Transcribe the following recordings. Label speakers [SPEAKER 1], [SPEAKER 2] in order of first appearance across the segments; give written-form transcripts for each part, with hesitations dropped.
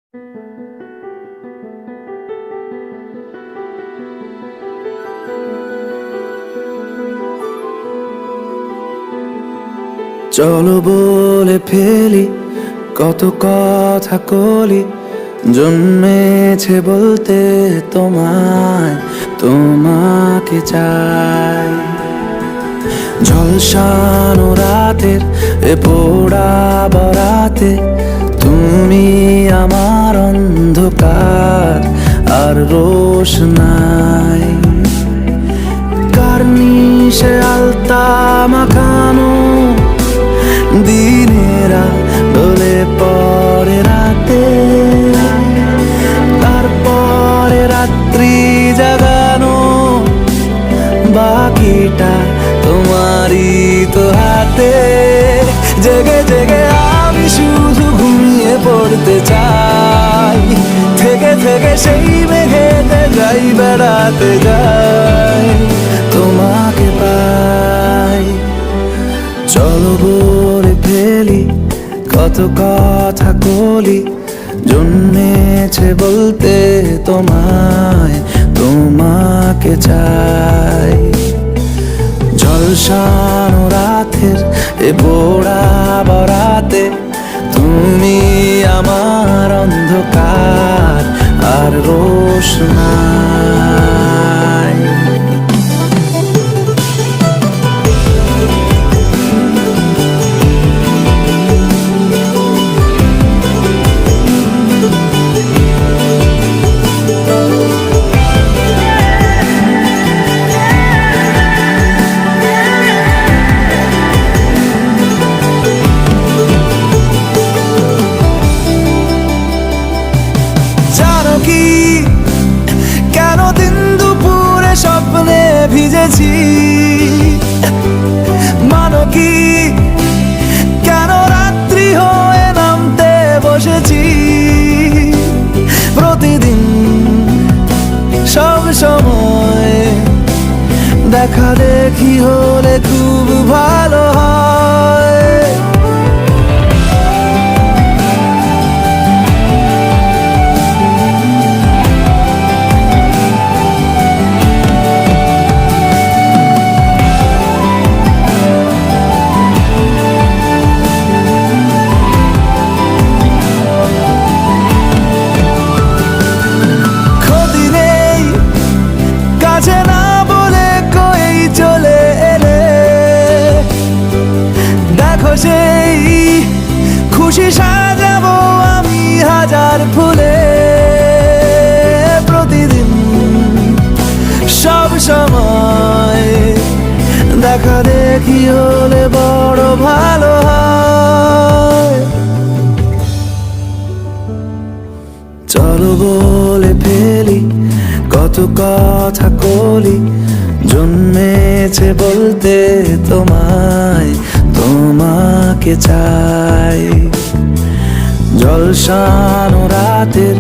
[SPEAKER 1] চলো বলে ফেলি কত কথা কলি, জন্মেছে বলতে তোমায়, তোমাকে চাই। ঝলসানো রাতের এ পোড়া বরাতে তুমি আমার অন্ধকার আর রোশনাই। কার্নিশে আলতা মাখানো দিনেরা ডলে পরে রাতে, তারপরে রাত্রি জাগানো বাকিটা তোমারই তো হাতে। জেগে জেগে আমি শুধু ঘুমিয়ে পড়তে চাই, থেকে থেকে সেই মেঘেতে যাই বেড়াতে যাই, তোমাকে পাই। চলো বলে ফেলি কত কথা কলি, জন্মেছে বলতে তোমায়, তোমাকে চাই। ঝলসানো রাতের এ পোড়া বরাতে তুমি আমার অন্ধকার আর রোশনাই। কেন দিন দুপুরে স্বপ্নে ভিজেছি, মানো কি কেন রাত্রি হয়ে নামতে বসেছি। প্রতিদিন সব সময় দেখা দেখি হলে খুব ভালো হয়। সেই খুশি সাজাবো আমি হাজার ফুলে, প্রতিদিন সব সময় দেখা দেখি হলে বড় ভালো হয়। চলো বলে ফেলি কত কথা কলি, জন্মেছে বলতে তোমায়, তোমাকে চাই। ঝলসানো রাতের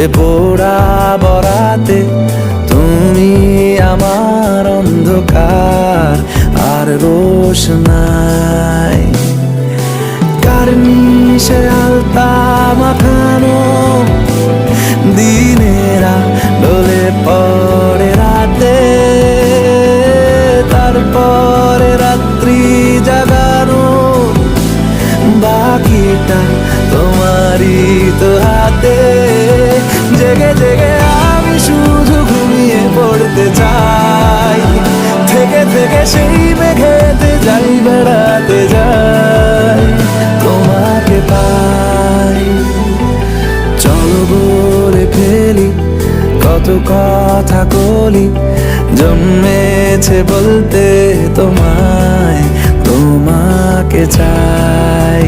[SPEAKER 1] এ পোড়া বরাতে তুমি আমার অন্ধকার আর রোশনাই। কার্নিশে আলতা মাখানো দিনেরা ডলে পড়ে রাতে, তারপরে রাত্রি জাগানো বাকিটা তোমারই তো হাতে। জেগে জেগে আমি শুধু ঘুমিয়ে পড়তে চাই, থেকে থেকে সেই মেঘেতে যাই বেড়াতে যাই, তোমাকে পাই। চলো বলে ফেলি কত কথা কলি, জন্মেছে বলতে তোমায়, তোমাকে চাই।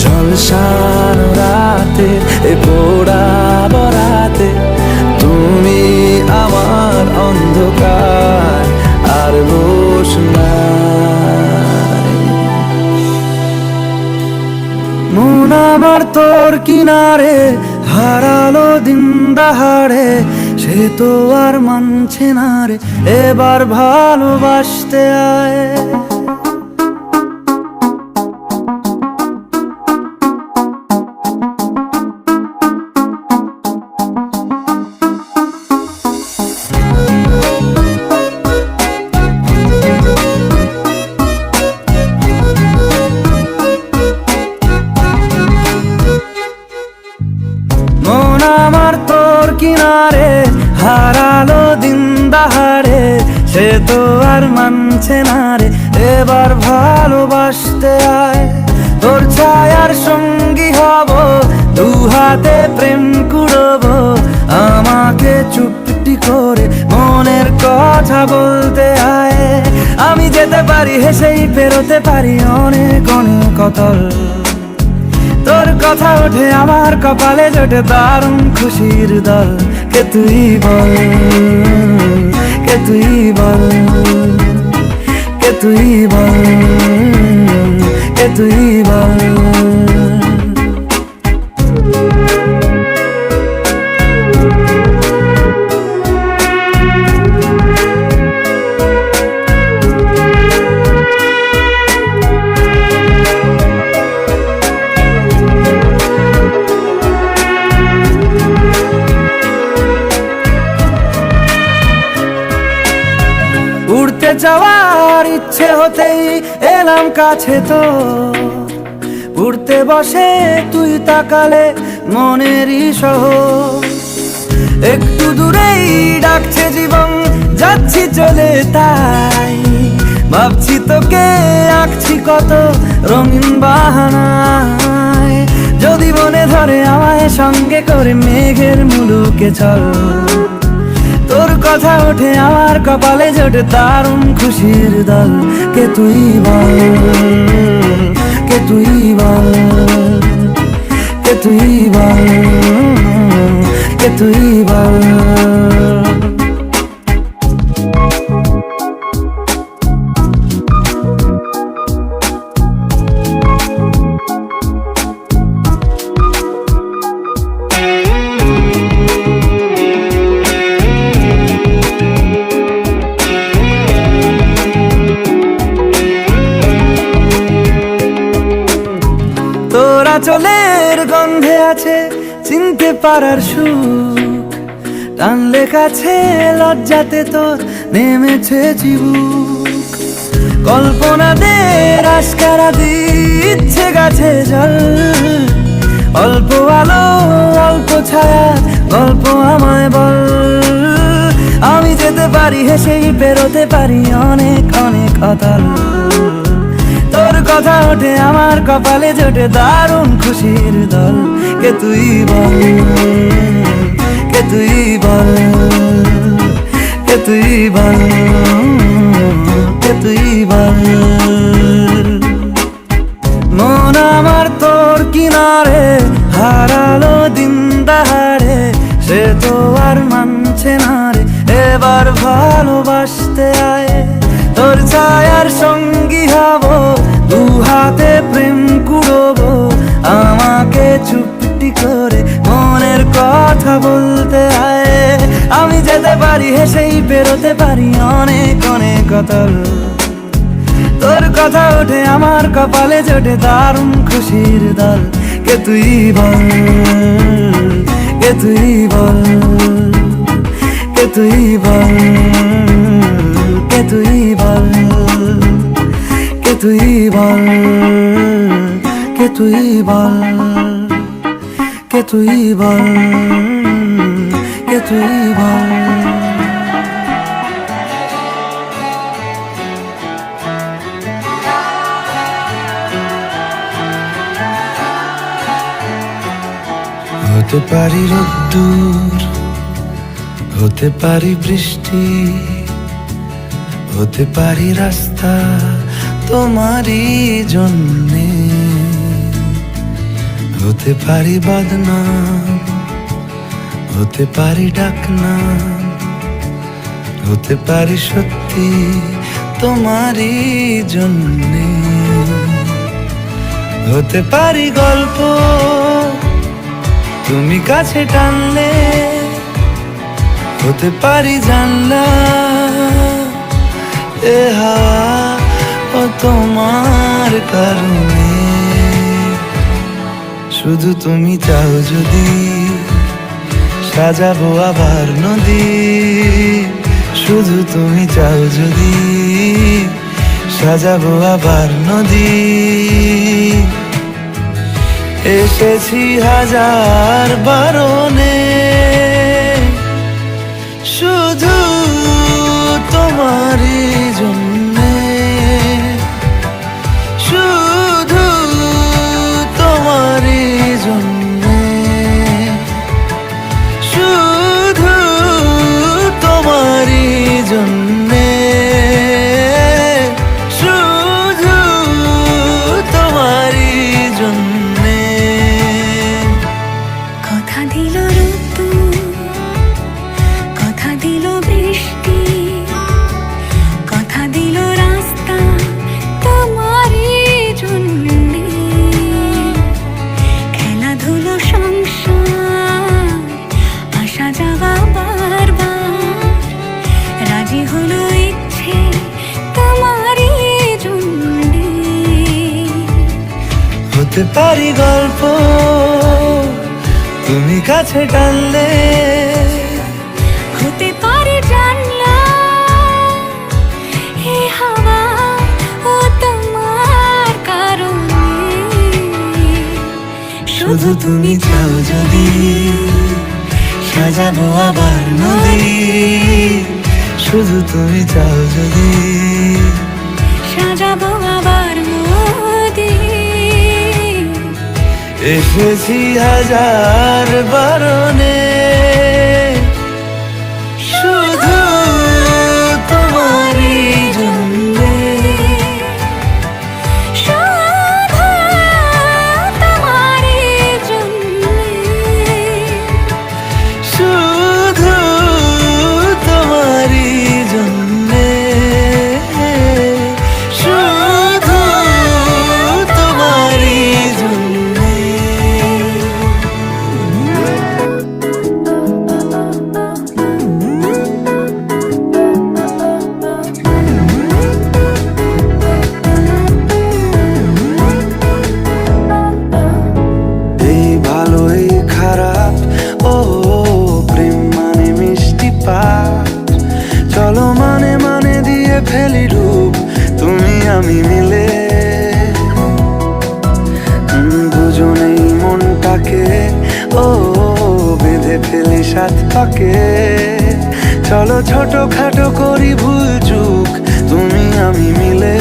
[SPEAKER 1] ঝলসানো রাতে এ পোড়া বরাতে তুমি আমার অন্ধকার আর রোশনাই। মন আমার তোর কিনারে হারালো দিন দাহাড়ে, সে তো আর মানছে না রে, এবার ভালোবাসতে আয়। হারালো দিন দাহাড়ে, সে তো আর মানছে না রে। এবার ভালোবাসতে আয়, তোর ছায়ার সঙ্গী হব, দু হাতে প্রেম কুড়বো। আমাকে চুপটি করে মনের কথা বলতে আয়। আমি যেতে পারি হেসেই, পেরোতে পারি অনেক অনেক অতল। তোর কথা ওঠে আমার কপালে, জোটে দারুণ খুশির দল। কে তুই বল, কে তুই বল, কে তুই বল, কে তুই বল। উড়তে যাওয়ার ইচ্ছে হতেই এলাম কাছে তো, উড়তে বসে তুই তাকালে মনেরই শহর। একটু দূরেই ডাকছে জীবন, যাচ্ছি চলে তাই ভাবছি তোকে আঁকছি কত রঙিন বাহানায়। যদি মনে ধরে আমায় সঙ্গে করে মেঘের মুলুকে চল। তোর কথা ওঠে আমার কপালে, জোটে দারুণ খুশির দল। কে তুই বল, কে তুই বল, কে তুই বল, কে তুই বল। তোরা চলের গন্ধে আছে চিনতে পারার সুখ, টানলে কাছে লজ্জাতে তোর নেমেছে চিবুক। কল্পনাদের আস্কারা দিচ্ছে গাছে জল, অল্প আলো অল্প ছায়া গল্প আমায় বল। আমি যেতে পারি হেসেই, পেরোতে পারি অনেক অনেক অতল। তোর কথা ওঠে আমার কপালে, জোটে দারুণ খুশির দল। কে তুই বল, কে তুই বল, কে তুই বল, কে তুই বল। মন আমার তোর কিনারে, হারালো দিন দাহাড়ে, সে তো আর মানছে না রে। এবার ভালোবাসতে আয়, তোর ছায়ার সঙ্গী হব, দু হাতে প্রেম কুড়বো। আমাকে চুপটি করে মনের কথা বলতে আয়। আমি যেতে পারি হেসেই, পেরোতে পারি অনেক অনেক অতল। তোর কথা ওঠে আমার কপালে, জোটে দারুণ খুশির দল। কে তুই বল, কে তুই বল, কে তুই বল, কে তুই বল, কে তুই বল, কে তুই বল, কে তুই বল, কে তুই বল। হতে পারি রোদ্দুর, হতে পারি বৃষ্টি, হতে পারি রাস্তা তোমারই জন্যে। হতে পারি বদনাম, হতে পারি ডাকনাম, হতে পারি সত্যি তোমারই জন্যে। হতে পারি গল্প তুমি কাছে টানলে, হতে পারি জানলা এ হাওয়া ও তোমার কারণে। শুধু তুমি চাও যদি, সাজাবো আবার নদী। শুধু তুমি চাও যদি, সাজাবো আবার নদী। এসেছি হাজার বারণে, হতে পারি গল্প তুমি কাছে টানলে,
[SPEAKER 2] হতে পারে জানলা হে হাওয়া ও তোমার কারণে।
[SPEAKER 1] শুধু তুমি চাও যদি সাজাবো আবার নদী, শুধু তুমি চাও যদি
[SPEAKER 2] সাজাবো আবার নদী।
[SPEAKER 1] এসেছি হাজার বারণে, শুধু তোমারই জন্যে,
[SPEAKER 2] শুধু তোমারই জন্যে,
[SPEAKER 1] শুধু তোমারই জন্যে, শুধু তোমারই জন্যে। এই ভালো এই খারাপ, ও প্রেম মানে মিষ্টি পাঠ, চলো মানে মানে দিয়ে ফেলি রূপ তুমি আমি মিলে। দুজনেই মনটাকে ও বেঁধে ফেলি সাত পাকে, চলো ছোট খাটো করি ভুল চুক তুমি আমি মিলে।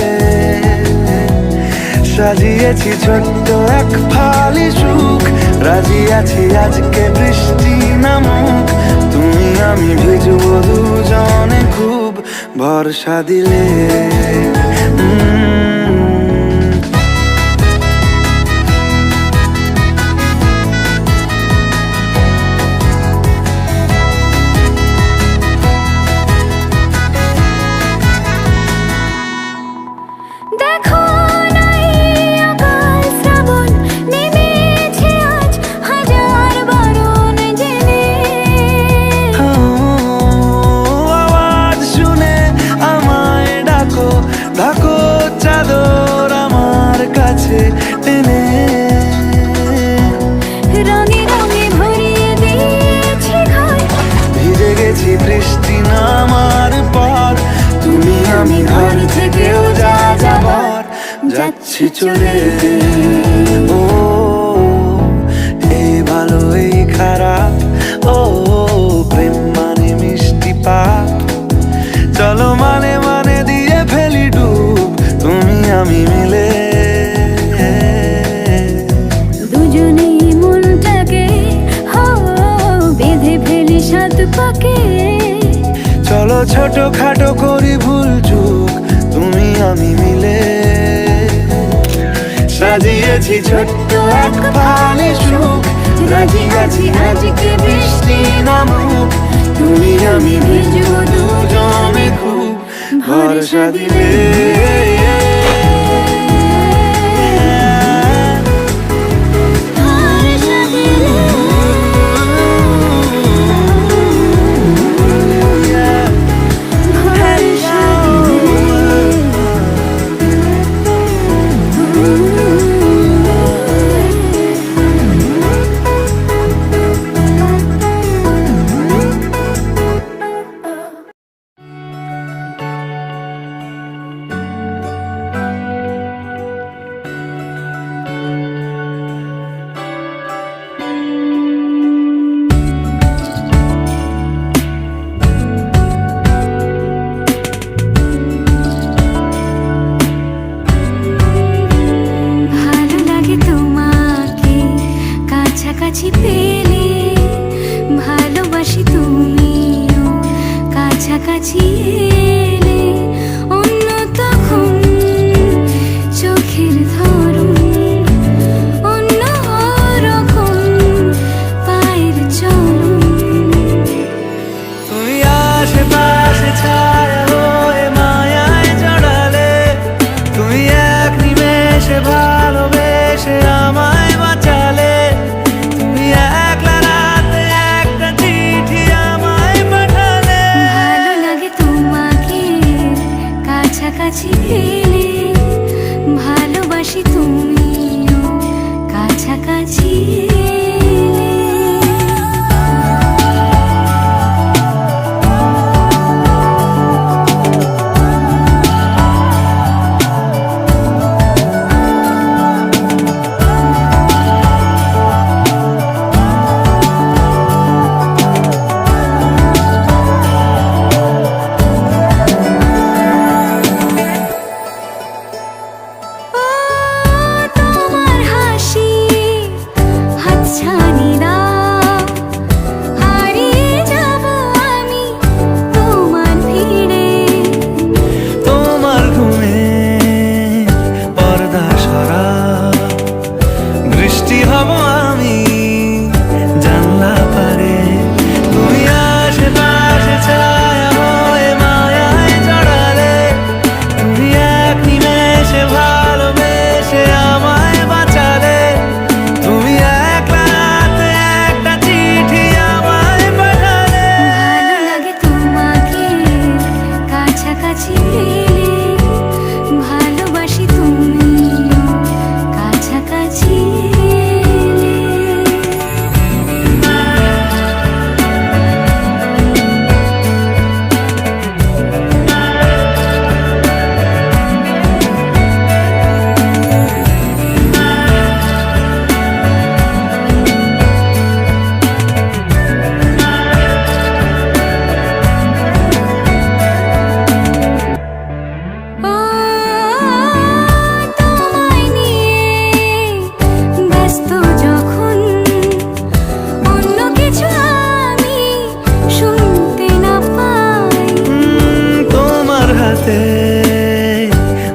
[SPEAKER 1] সাজিয়েছি ছোট্ট এক ফালি সুখ, রাজি আছি আজকে বৃষ্টি নামুক, তুমি আমি ভিজবো দুজনে খুব ভরসা দিলে।
[SPEAKER 2] দেখো নাই আকাল শ্রাবণ নেমেছে আজ হাজার বারণ জেনে।
[SPEAKER 1] আওয়াজ শুনে আমায় ডাকো, ডাকো চাদর আমার কাছে টেনে,
[SPEAKER 2] রঙে রঙে ভরিয়ে দিয়েছি ঘর,
[SPEAKER 1] ভিজে গেছি বৃষ্টি নামার পর, তুমি আমি ঘর থেকেও যা যাবার যাচ্ছি চলে। ও এই ভালো এই খারাপ, ও প্রেম মানে মিষ্টি পাঠ, চলো মানে মানে দিয়ে ফেলি ডুব তুমি আমি মিলে।
[SPEAKER 2] দুজনেই মনটাকে বেঁধে ফেলি সাত পাকে,
[SPEAKER 1] চলো ছোট খাটো করি ভুল চুক তুমি আমি মিলে। সাজিয়েছি ছোট্ট এক ফালি সুখ, রাজি আছি আজকে বৃষ্টি নামুক, তুমি আমি ভিজবো দুজনে খুব ভরসা দিলে।
[SPEAKER 2] ভরসা দিলে। ভরসা ভালো লাগে তোমাকে কাছাকাছি পেলে, ভালোবাসি তুমিও কাছাকাছি এলে। অন্য তখন চোখের ধরন, অন্য রকম পায়ের চলন।
[SPEAKER 1] তুমি আশেপাশে ছায়া হয়ে মায়ায় জড়ালে, তুমি এক নিমেষে ভালোবেসে আমায় বাঁচালে, তুমি একলা রাতে একটা চিঠি আমায় পাঠালে।
[SPEAKER 2] ভালো লাগে তোমাকে কাছাকাছি পেলে, ভালোবাসি তুমিও কাছাকাছি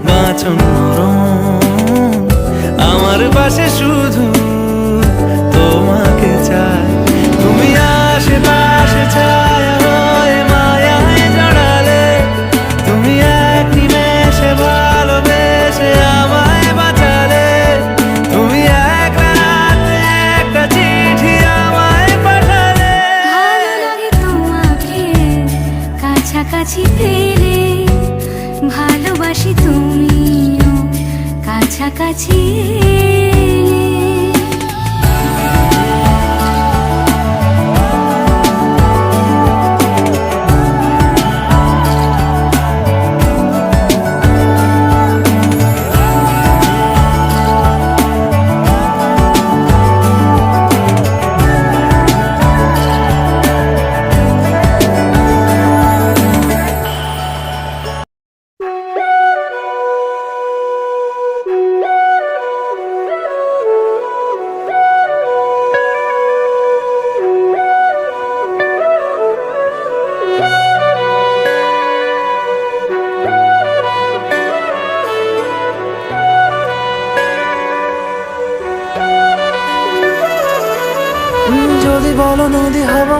[SPEAKER 1] বাঁচন আমার পাশে শুধু তোমাকে চাই তুমি আশেপাশে ছায়া হয়ে মায়ায় জড়ালে তুমি এক নিমেষে ভালোবেসে আমায় বাঁচালে তুমি এক রাতে একটা চিঠি আমায় পাঠালে
[SPEAKER 2] ভালো লাগে তোমাকে কাছাকাছি পেলে ভালোবাসি তুমিও কাছাকাছি
[SPEAKER 1] যদি বলো নদী হব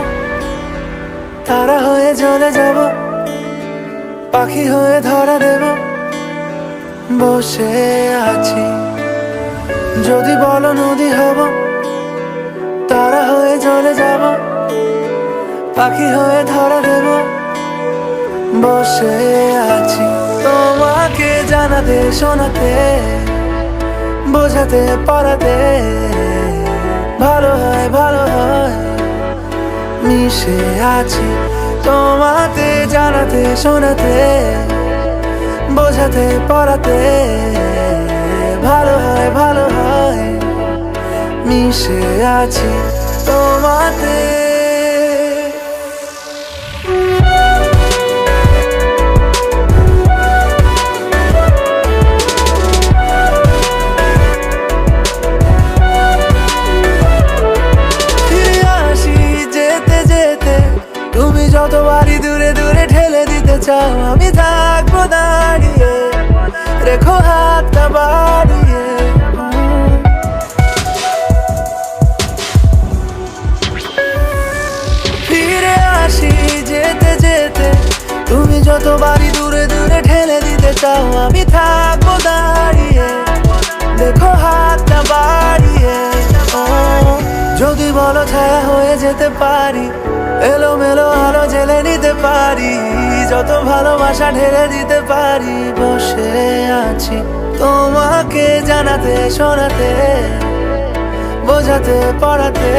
[SPEAKER 1] তারা হয়ে চলে যাব পাখি হয়ে ধরা দেব বসে আছি যদি বলো নদী হব তারা হয়ে চলে যাব পাখি হয়ে ধরা দেব বসে আছি তোমাকে জানাতে শোনাতে বোঝাতে পড়াতে ভালো হয় মিশে আছি তোমাকে জানাতে শোনাতে বোঝাতে পড়াতে ভালো হয় মিশে আছি তোমাতে যতবারই দূরে দূরে ঠেলে দিতে চাও আমি থাকবো দাঁড়িয়ে রেখো হাতটা বাড়িয়ে ফিরে আসি যেতে যেতে তুমি যতবারই দূরে দূরে ঠেলে দিতে চাও আমি থাকবো দাঁড়িয়ে দেখো হাতটা বাড়িয়ে যদি বলো ছায়া হয়ে যেতে পারি এলোমেলো আলো জেলে নিতে পারি যত ভালোবাসা ঢেলে দিতে পারি বসে আছি তোমাকে জানাতে শোনাতে বোঝাতে পড়াতে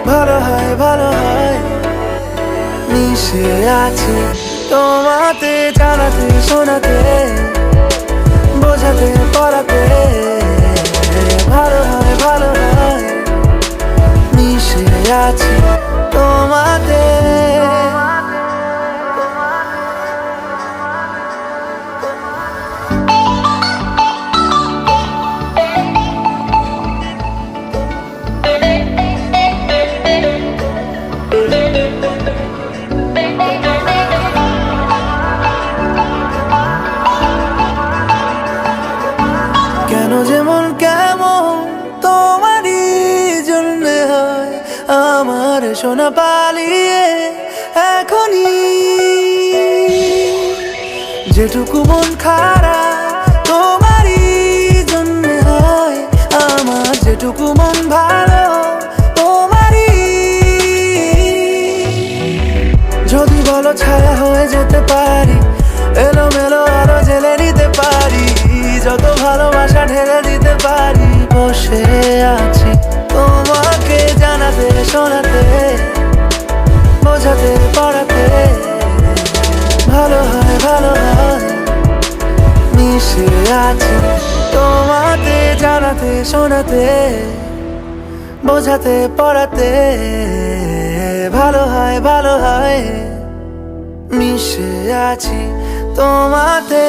[SPEAKER 1] ভালো হয় ভালো হয়। মিশে আছি তোমাতে, জানাতে শোনাতে, বোঝাতে পড়াতে ভালো হয় ভালো হয়। মিশে আছি তোমাতে। কেন যেমন কেমন তোমারই জন্য হয় আমার সোনা পালিয়ে এখনই। যেটুকু মন খারাপ তোমারই জন্য হয় আমার, যেটুকু মন ভালো তোমারই। যদি বলো ছায়া হয়ে যেতে পারি, এলোমেলো আলো জেলে নিতে পারি, যত ভালোবাসা ঢেলে দিতে পারি। বসে আছি তোমাকে জানাতে শোনাতে, বোঝাতে পড়াতে ভালো হয় ভালো হয়। মিশে আছি তোমাতে, জানাতে শোনাতে, বোঝাতে পড়াতে ভালো হয় ভালো হয়। মিশে আছি তোমাতে।